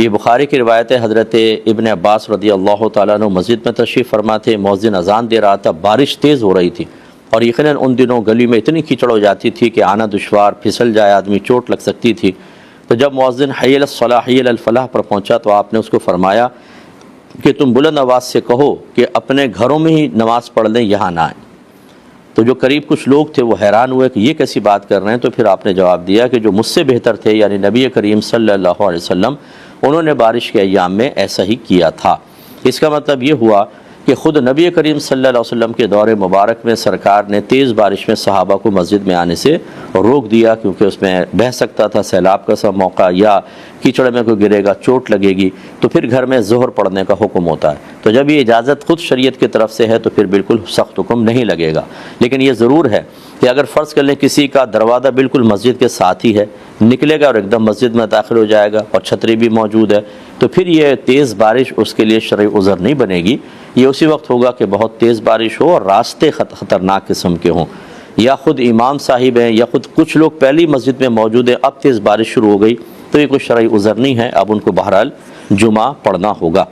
یہ بخاری کی روایت ہے، حضرت ابن عباس رضی اللہ تعالیٰ عنہ مسجد میں تشریف فرما تھے، مؤذن اذان دے رہا تھا، بارش تیز ہو رہی تھی اور یقیناً ان دنوں گلی میں اتنی کیچڑ ہو جاتی تھی کہ آنا دشوار، پھسل جائے آدمی، چوٹ لگ سکتی تھی۔ تو جب مؤذن حی علی الصلاح حی علی الفلاح پر پہنچا تو آپ نے اس کو فرمایا کہ تم بلند آواز سے کہو کہ اپنے گھروں میں ہی نماز پڑھ لیں، یہاں نہ آئیں۔ تو جو قریب کچھ لوگ تھے وہ حیران ہوئے کہ یہ کیسی بات کر رہے ہیں، تو پھر آپ نے جواب دیا کہ جو مجھ سے بہتر تھے یعنی نبی کریم صلی اللہ علیہ وسلم، انہوں نے بارش کے ایام میں ایسا ہی کیا تھا۔ اس کا مطلب یہ ہوا کہ خود نبی کریم صلی اللہ علیہ وسلم کے دور مبارک میں سرکار نے تیز بارش میں صحابہ کو مسجد میں آنے سے روک دیا، کیونکہ اس میں بہہ سکتا تھا، سیلاب کا سب موقع، یا کیچڑ میں کوئی گرے گا، چوٹ لگے گی، تو پھر گھر میں ظہر پڑھنے کا حکم ہوتا ہے۔ تو جب یہ اجازت خود شریعت کی طرف سے ہے تو پھر بالکل سخت حکم نہیں لگے گا۔ لیکن یہ ضرور ہے کہ اگر فرض کر لیں کسی کا دروازہ بالکل مسجد کے ساتھ ہی ہے، نکلے گا اور ایک دم مسجد میں داخل ہو جائے گا اور چھتری بھی موجود ہے، تو پھر یہ تیز بارش اس کے لیے شرعی عذر نہیں بنے گی۔ یہ اسی وقت ہوگا کہ بہت تیز بارش ہو اور راستے خطرناک قسم کے ہوں، یا خود امام صاحب ہیں یا خود کچھ لوگ پہلی مسجد میں موجود ہیں، اب تیز بارش شروع ہو گئی، تو یہ کوئی شرعی عذر نہیں ہے، اب ان کو بہرحال جمعہ پڑھنا ہوگا۔